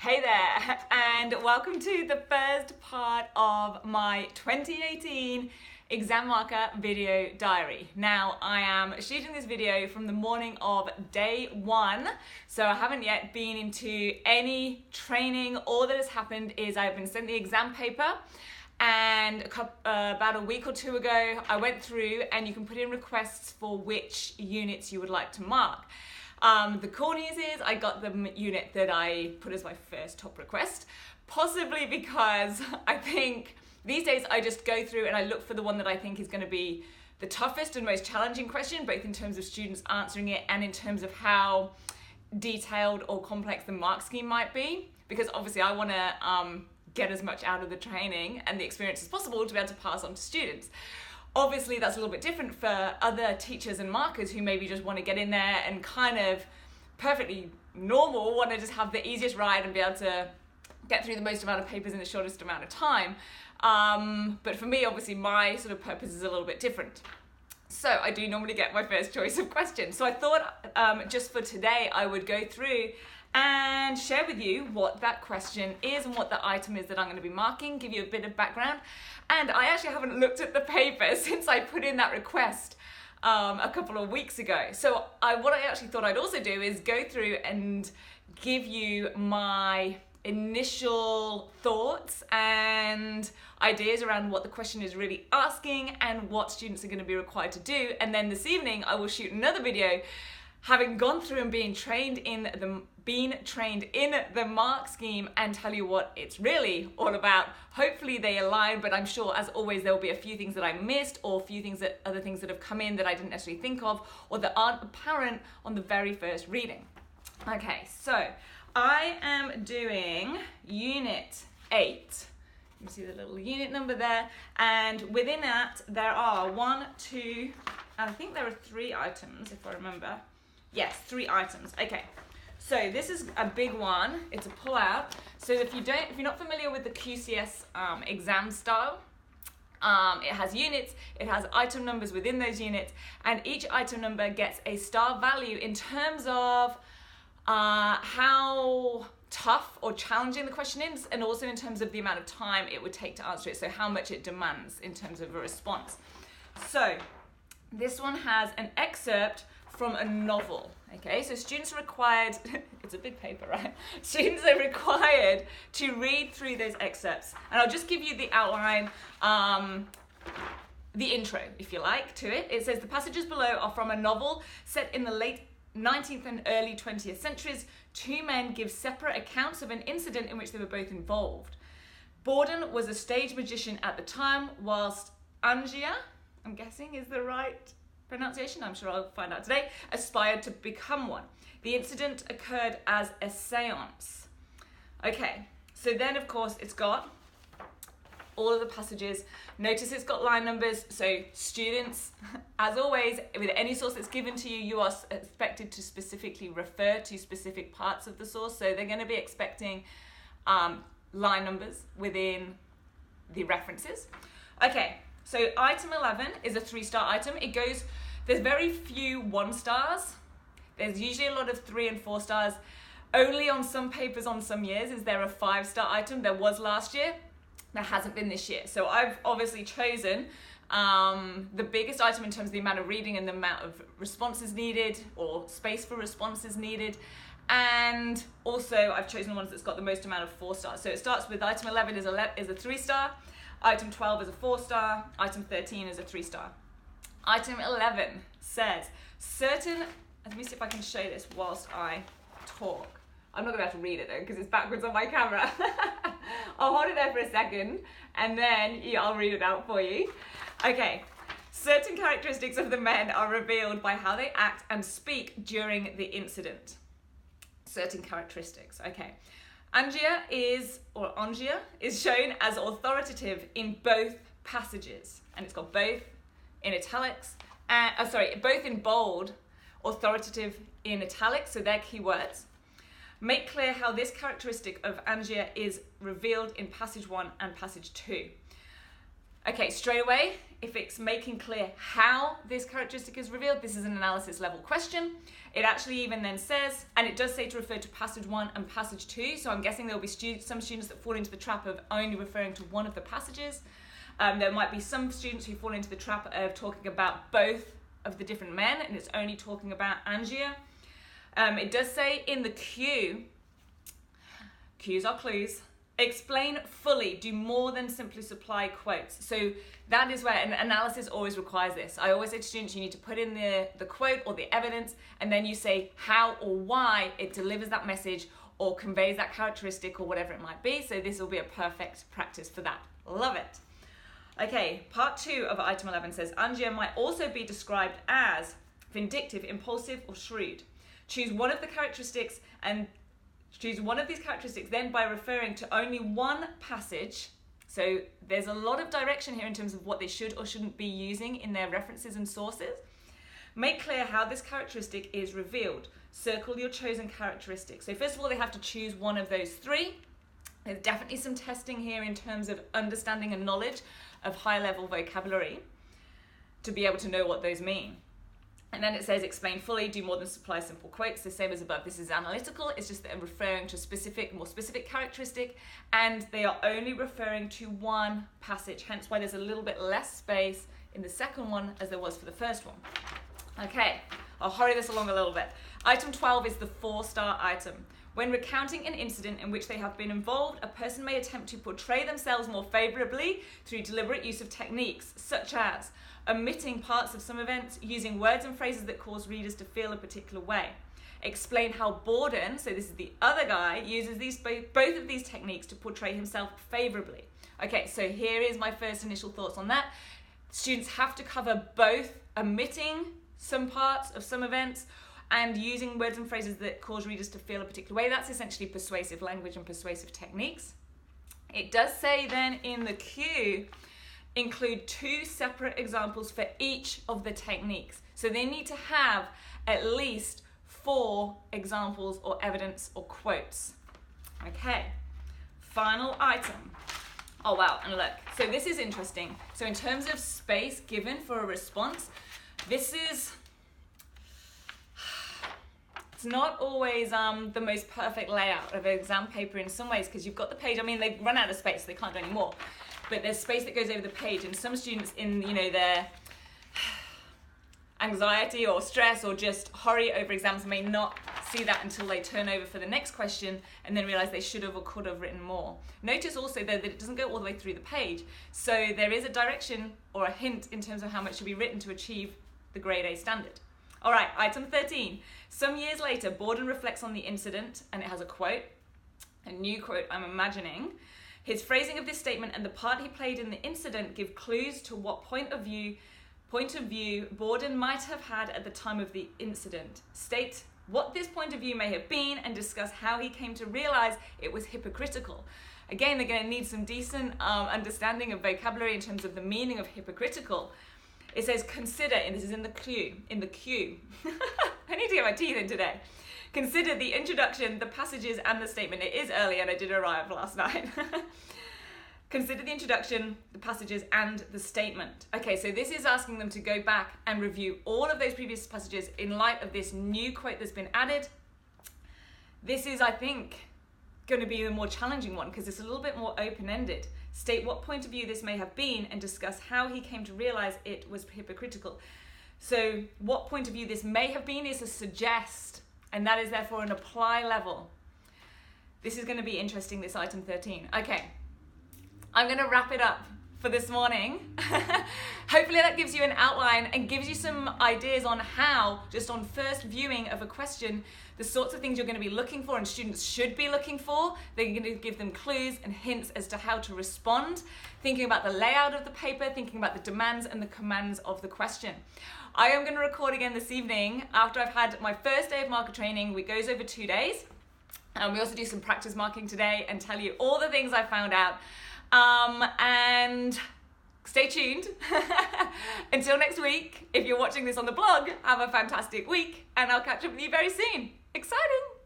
Hey there, and welcome to the first part of my 2018 exam marker video diary. Now, I am shooting this video from the morning of day one, so I haven't yet been into any training. All that has happened is I've been sent the exam paper, and about a week or two ago, I went through and you can put in requests for which units you would like to mark. The cool news is I got the unit that I put as my first top request, possibly because I think these days I just go through and I look for the one that I think is going to be the toughest and most challenging question, both in terms of students answering it and in terms of how detailed or complex the mark scheme might be, because obviously I want to get as much out of the training and the experience as possible to be able to pass on to students. Obviously, that's a little bit different for other teachers and markers who maybe just want to get in there and kind of perfectly normal want to just have the easiest ride and be able to get through the most amount of papers in the shortest amount of time. But for me, obviously, my sort of purpose is a little bit different. So I do normally get my first choice of questions. So I thought just for today, I would go through and share with you what that question is and what the item is that I'm going to be marking, give you a bit of background. And I actually haven't looked at the paper since I put in that request a couple of weeks ago. So what I actually thought I'd also do is go through and give you my initial thoughts and ideas around what the question is really asking and what students are going to be required to do. And then this evening I will shoot another video having gone through and being trained in the mark scheme and tell you what it's really all about. Hopefully they align, but I'm sure as always there will be a few things that I missed or other things that have come in that I didn't necessarily think of or that aren't apparent on the very first reading. Okay, so I am doing Unit 8. You can see the little unit number there, and within that there are I think there are 3 items if I remember. Yes, 3 items. Okay, so this is a big one. It's a pull-out. So if you're not familiar with the QCS exam style, it has units, it has item numbers within those units, and each item number gets a star value in terms of how tough or challenging the question is, and also in terms of the amount of time it would take to answer it, so how much it demands in terms of a response. So this one has an excerpt from a novel. Okay, so students are required, it's a big paper, right? Students are required to read through those excerpts. And I'll just give you the outline, the intro, if you like, to it. It says, the passages below are from a novel set in the late 19th and early 20th centuries. 2 men give separate accounts of an incident in which they were both involved. Borden was a stage magician at the time, whilst Angia, I'm guessing is the right pronunciation, I'm sure I'll find out today, aspired to become one. The incident occurred as a seance. Okay, so then of course it's got all of the passages. Notice it's got line numbers, so students, as always, with any source that's given to you, you are expected to specifically refer to specific parts of the source, so they're going to be expecting line numbers within the references. Okay, so item 11 is a 3-star item. There's very few 1 stars. There's usually a lot of 3 and 4 stars. Only on some papers on some years is there a 5-star item. There was last year. There hasn't been this year. So I've obviously chosen the biggest item in terms of the amount of reading and the amount of responses needed or space for responses needed. And also I've chosen the ones that's got the most amount of 4 stars. So it starts with item 11 is a 3-star. Item 12 is a 4-star, item 13 is a 3-star. Item 11 says, let me see if I can show this whilst I talk. I'm not going to be able to read it though, because it's backwards on my camera. I'll hold it there for a second, and then I'll read it out for you. Okay, certain characteristics of the men are revealed by how they act and speak during the incident. Certain characteristics, okay. Angia is shown as authoritative in both passages, and it's got both in italics, both in bold, authoritative in italics, so they're keywords. Make clear how this characteristic of Angia is revealed in passage 1 and passage 2. Okay, straight away, if it's making clear how this characteristic is revealed, this is an analysis level question. It actually even then says, and it does say to refer to passage 1 and passage 2, so I'm guessing there'll be some students that fall into the trap of only referring to one of the passages. There might be some students who fall into the trap of talking about both of the different men, and it's only talking about Angier. It does say in the cue, cues are clues, explain fully, do more than simply supply quotes. So that is where an analysis always requires this. I always say to students, you need to put in the quote or the evidence, and then you say how or why it delivers that message or conveys that characteristic or whatever it might be. So this will be a perfect practice for that. Love it. Okay, part 2 of item 11 says, Angier might also be described as vindictive, impulsive, or shrewd. Choose one of the characteristics and choose one of these characteristics then by referring to only one passage. So there's a lot of direction here in terms of what they should or shouldn't be using in their references and sources. Make clear how this characteristic is revealed. Circle your chosen characteristic. So first of all, they have to choose one of those 3. There's definitely some testing here in terms of understanding and knowledge of high-level vocabulary to be able to know what those mean. And then it says, explain fully, do more than supply simple quotes, the same as above. This is analytical, it's just that they're referring to a more specific characteristic, and they are only referring to one passage, hence why there's a little bit less space in the second one as there was for the first one. Okay, I'll hurry this along a little bit. Item 12 is the 4-star item. When recounting an incident in which they have been involved, a person may attempt to portray themselves more favorably through deliberate use of techniques, such as omitting parts of some events, using words and phrases that cause readers to feel a particular way. Explain how Borden, so this is the other guy, uses both of these techniques to portray himself favorably. Okay, so here is my first initial thoughts on that. Students have to cover both omitting some parts of some events and using words and phrases that cause readers to feel a particular way. That's essentially persuasive language and persuasive techniques. It does say then in the cue, include 2 separate examples for each of the techniques. So they need to have at least 4 examples or evidence or quotes. Okay, final item. Oh wow, and look, so this is interesting. So in terms of space given for a response, this is, it's not always the most perfect layout of an exam paper in some ways, because you've got the page, I mean, they've run out of space, so they can't do any more. But there's space that goes over the page, and some students in, their anxiety or stress or just hurry over exams may not see that until they turn over for the next question and then realize they should have or could have written more. Notice also though that it doesn't go all the way through the page, so there is a direction or a hint in terms of how much should be written to achieve the grade A standard. All right, item 13. Some years later, Borden reflects on the incident, and it has a quote, a new quote I'm imagining. His phrasing of this statement and the part he played in the incident give clues to what point of view Borden might have had at the time of the incident. State what this point of view may have been and discuss how he came to realize it was hypocritical. Again, they're going to need some decent understanding of vocabulary in terms of the meaning of hypocritical. It says consider, and this is in the cue. I need to get my teeth in today. Consider the introduction, the passages, and the statement. It is early and I did arrive last night. Consider the introduction, the passages, and the statement. Okay, so this is asking them to go back and review all of those previous passages in light of this new quote that's been added. This is, I think, going to be the more challenging one because it's a little bit more open-ended. State what point of view this may have been and discuss how he came to realize it was hypocritical. So what point of view this may have been is a suggest, and that is therefore an apply level. This is going to be interesting, this item 13. Okay, I'm going to wrap it up for this morning. Hopefully that gives you an outline and gives you some ideas on how, just on first viewing of a question, the sorts of things you're going to be looking for and students should be looking for. They're going to give them clues and hints as to how to respond, thinking about the layout of the paper, thinking about the demands and the commands of the question. I am going to record again this evening after I've had my first day of marker training, which goes over 2 days. We also do some practice marking today and tell you all the things I found out. And stay tuned. Until next week, if you're watching this on the blog, have a fantastic week and I'll catch up with you very soon. Exciting!